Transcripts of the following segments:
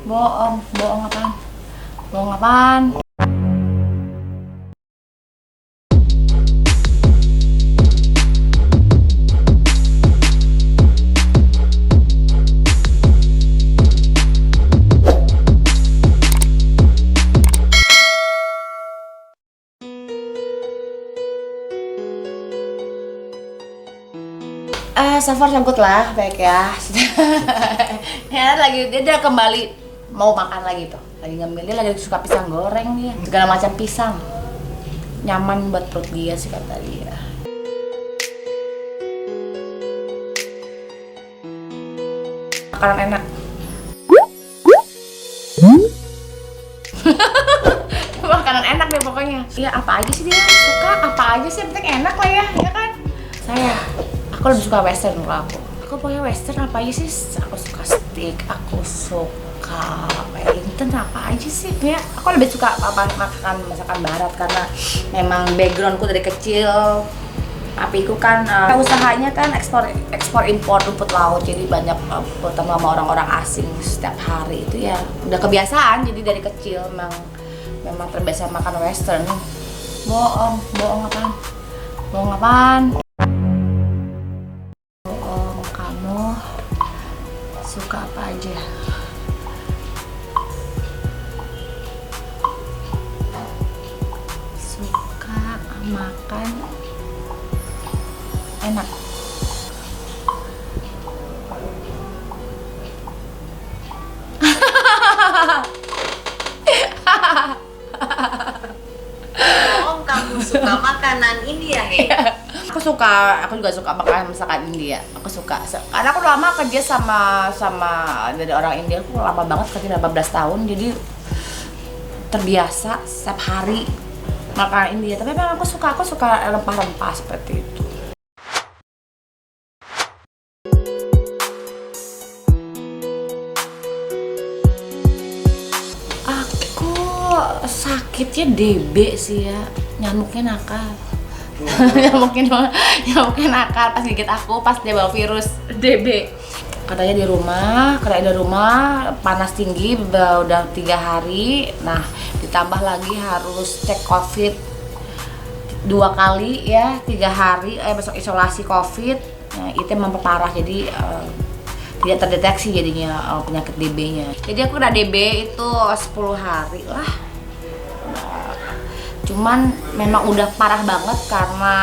Bohong, bohong apaan? Bohong apaan? So far so good lah, baik ya. Ya lagi dia udah kembali mau makan lagi tuh. Lagi ngambil, dia lagi suka pisang goreng dia. Segala macam pisang. Nyaman buat perut dia sih kata dia. Makanan enak. Makanan enak deh pokoknya. Iya apa aja sih dia suka, apa aja sih yang penting enak lah ya kan? Aku lebih suka western kalau aku pokoknya western apa aja sih, aku suka steak, aku suka Wellington, apa aja sih ya, aku lebih suka masakan barat karena memang backgroundku dari kecil. Papiku kan usahanya kan ekspor impor rumput laut, jadi banyak bertemu sama orang-orang asing setiap hari. Itu ya udah kebiasaan, jadi dari kecil memang terbiasa makan western. Bohong apaan? Bohong apaan? Suka apa aja? Suka makan enak. Oh, kamu suka makanan India, Hei? Aku juga suka makan masakan India. Aku suka. Karena aku lama kerja sama dari orang India. Aku lama banget kerja 18 tahun. Jadi terbiasa setiap hari makan India. Tapi memang aku suka rempah-rempah seperti itu. Aku sakitnya DB sih ya. Nyamuknya nakal. ya mungkin nakal pas gigit aku pas dia bawa virus DB. Katanya di rumah panas tinggi udah 3 hari. Nah ditambah lagi harus cek COVID 2 kali ya, 3 hari besok isolasi COVID. Nah, itu memperparah, jadi tidak terdeteksi jadinya penyakit DB-nya. Jadi aku kena DB itu 10 hari lah. Cuman memang udah parah banget karena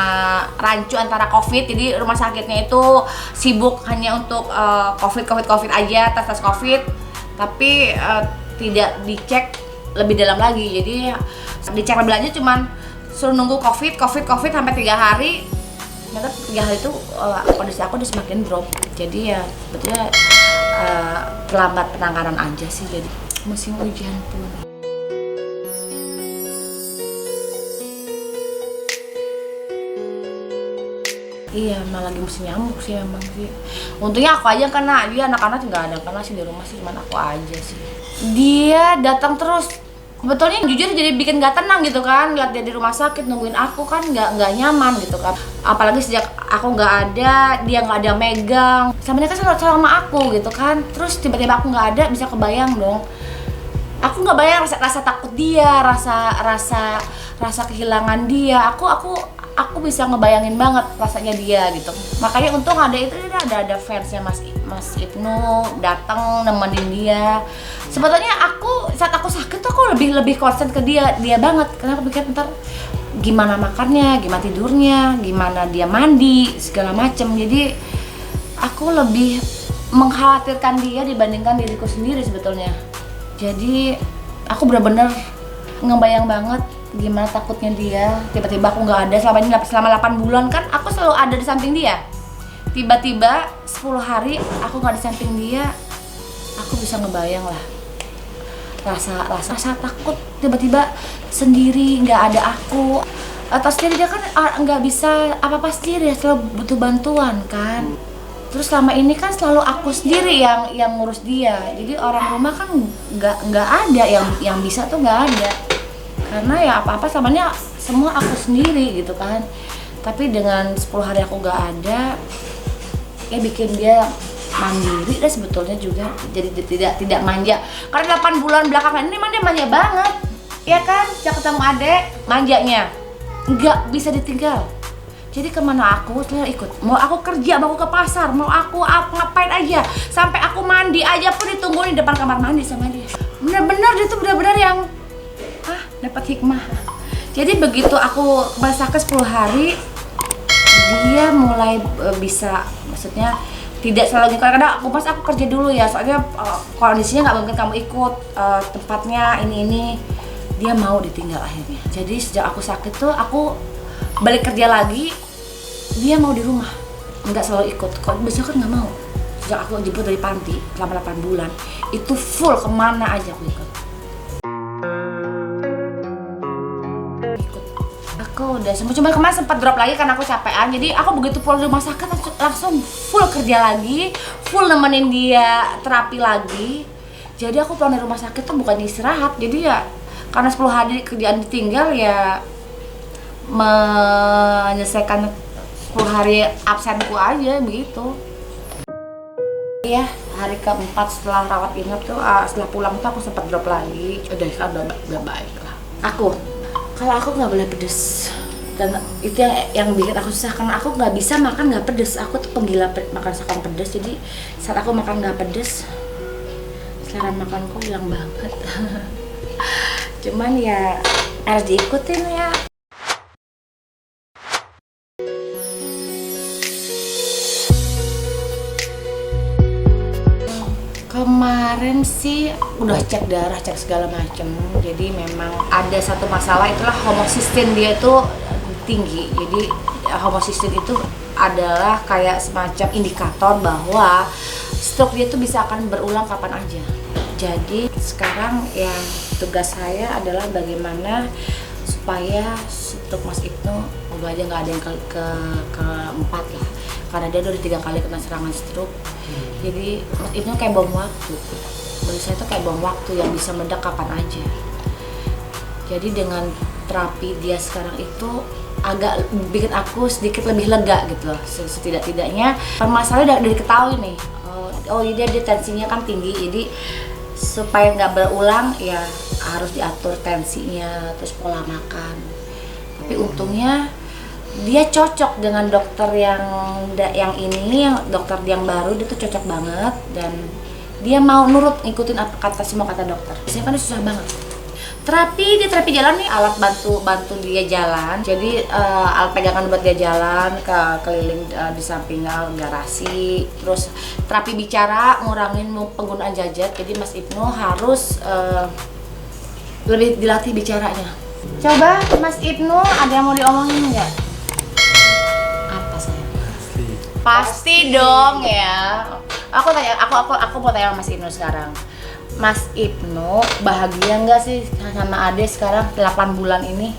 rancu antara COVID, jadi rumah sakitnya itu sibuk hanya untuk COVID aja, tes COVID, tapi tidak dicek lebih dalam lagi. Jadi dicek lebih lanjut cuman suruh nunggu COVID sampai 3 hari. Ternyata 3 hari itu kondisi aku udah semakin drop. Jadi ya sebetulnya terlambat penanganan aja sih, jadi musim hujan pun. Iya, malah lagi musim nyamuk sih emang sih. Untungnya aku aja kena, dia anak-anak nggak ada kena sih di rumah sih, cuman aku aja sih. Dia datang terus. Sebetulnya jujur jadi bikin nggak tenang gitu kan, lihat dia di rumah sakit nungguin aku kan nggak nyaman gitu kan. Apalagi sejak aku nggak ada, dia nggak ada megang. Samanya kan selalu sama aku gitu kan. Terus tiba-tiba aku nggak ada, bisa kebayang dong. Aku nggak bayang rasa takut dia, rasa kehilangan dia. Aku bisa ngebayangin banget rasanya dia gitu. Makanya untung ada ada fansnya Mas Ibnu datang nemenin dia. Sebetulnya saat aku sakit tuh aku lebih konsen ke dia banget, karena aku pikir ntar gimana makannya, gimana tidurnya, gimana dia mandi segala macem. Jadi aku lebih mengkhawatirkan dia dibandingkan diriku sendiri sebetulnya. Jadi aku benar-benar ngebayang banget gimana takutnya dia. Tiba-tiba aku nggak ada selama 8 bulan kan aku selalu ada di samping dia. Tiba-tiba 10 hari aku nggak di samping dia, aku bisa ngebayang lah rasa takut tiba-tiba sendiri, nggak ada aku. Atas dia kan nggak bisa apa-apa sendiri, selalu butuh bantuan kan. Terus selama ini kan selalu aku sendiri yang ngurus dia, jadi orang rumah kan nggak ada yang bisa tuh, nggak ada. Karena ya apa-apa samanya semua aku sendiri gitu kan. Tapi dengan 10 hari aku gak ada, ya bikin dia mandiri dan sebetulnya juga jadi tidak manja. Karena 8 bulan belakangan ini dia manja banget, ya kan? Sejak ketemu adek, manjanya nggak bisa ditinggal. Jadi kemana aku selalu ikut. Mau aku kerja, mau aku ke pasar, mau aku ngapain aja, sampai aku mandi aja pun ditungguin di depan kamar mandi sama dia. Bener-bener dia tuh bener-bener yang dapat hikmah. Jadi begitu aku sakit 10 hari, dia mulai bisa, maksudnya tidak selalu kadang aku kerja dulu ya, soalnya kondisinya nggak mungkin kamu ikut tempatnya ini. Dia mau ditinggal akhirnya. Jadi sejak aku sakit tuh aku balik kerja lagi, dia mau di rumah, nggak selalu ikut. Kok biasanya kan nggak mau. Sejak aku jemput dari panti selama 8 bulan itu full, kemana aja aku ikut. Aku udah cuma kemarin sempat drop lagi karena aku capean. Jadi aku begitu pulang dari rumah sakit langsung full kerja lagi, full nemenin dia terapi lagi. Jadi aku pulang dari rumah sakit tuh bukan istirahat. Jadi ya karena 10 hari kerjaan ditinggal, ya menyelesaikan 10 hari absenku aja begitu. Iya, hari keempat setelah rawat inap tuh, setelah pulang tuh aku sempat drop lagi. Udah baik lah. Kalau aku nggak boleh pedes, dan itu yang bikin aku susah karena aku nggak bisa makan nggak pedes. Aku tuh penggila makan masakan pedes. Jadi saat aku makan nggak pedes, selera makanku hilang banget. Cuman ya harus diikutin ya. Kemarin sih udah cek darah, cek segala macem. Jadi memang ada satu masalah, itulah homocysteine dia itu tinggi. Jadi homocysteine itu adalah kayak semacam indikator bahwa stroke dia tuh bisa akan berulang kapan aja. Jadi sekarang yang tugas saya adalah bagaimana supaya stroke Mas Ibnu moga aja nggak ada yang keempat lah, karena dia udah 3 kali kena serangan stroke. Jadi Mas Ibnu kayak bom waktu. Bagi saya itu kayak bom waktu yang bisa meledak kapan aja. Jadi dengan terapi dia sekarang itu agak bikin aku sedikit lebih lega gitu loh. Setidak-tidaknya permasalahannya udah diketahui nih. Dia tensinya kan tinggi, jadi supaya nggak berulang ya harus diatur tensinya, terus pola makan. Tapi untungnya dia cocok dengan dokter yang dokter yang baru. Dia tuh cocok banget dan dia mau nurut ngikutin apa semua kata dokter. Biasanya kan susah banget. Terapi jalan nih, alat bantu dia jalan. Jadi alat pegangan buat dia jalan keliling di samping garasi. Terus terapi bicara, ngurangin penggunaan jajat. Jadi Mas Ibnu harus lebih dilatih bicaranya. Coba Mas Ibnu, ada yang mau diomongin nggak? Apa sayang? Pasti dong ya. Aku mau tanya Mas Ibnu sekarang. Mas Ibnu bahagia nggak sih sama Ade sekarang 8 bulan ini?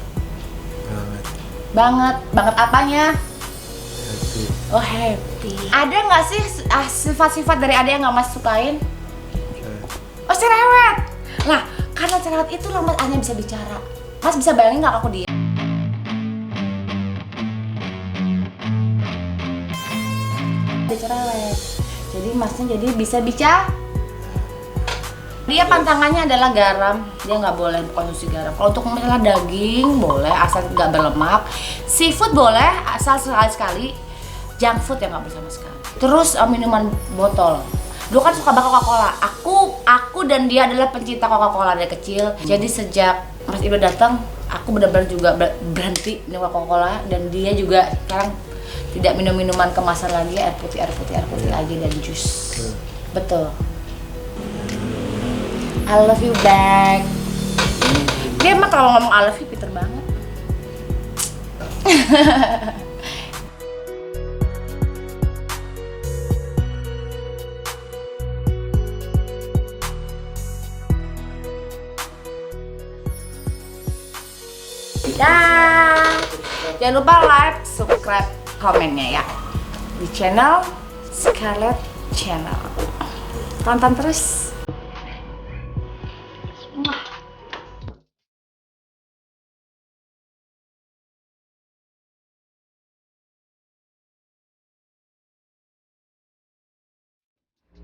Banget apanya? Happy. Oh happy. Ada nggak sih sifat-sifat dari Ade yang nggak Mas sukain? Oh cerewet. Nah karena cerewet itu Mas hanya bisa bicara. Mas bisa bayangin nggak aku dia? Dia cerewet. Jadi Masnya jadi bisa bicara. Dia pantangannya adalah garam, dia nggak boleh konsumsi garam. Kalau untuk misalnya daging boleh asal nggak berlemak, seafood boleh asal sekali-sekali, junk food ya nggak boleh sama sekali. Terus minuman botol. Dulu kan suka banget Coca-Cola. Aku dan dia adalah pencinta Coca-Cola dari kecil. Jadi sejak Mas Ibnu datang, aku benar-benar juga berhenti minum Coca-Cola, dan dia juga sekarang tidak minum minuman kemasan lagi, air putih aja dan jus. Betul. I love you back. Dia emang kalau ngomong I love you pinter banget. Dah. Jangan lupa like, subscribe, komennya ya di channel Scarlett Channel. Tonton terus.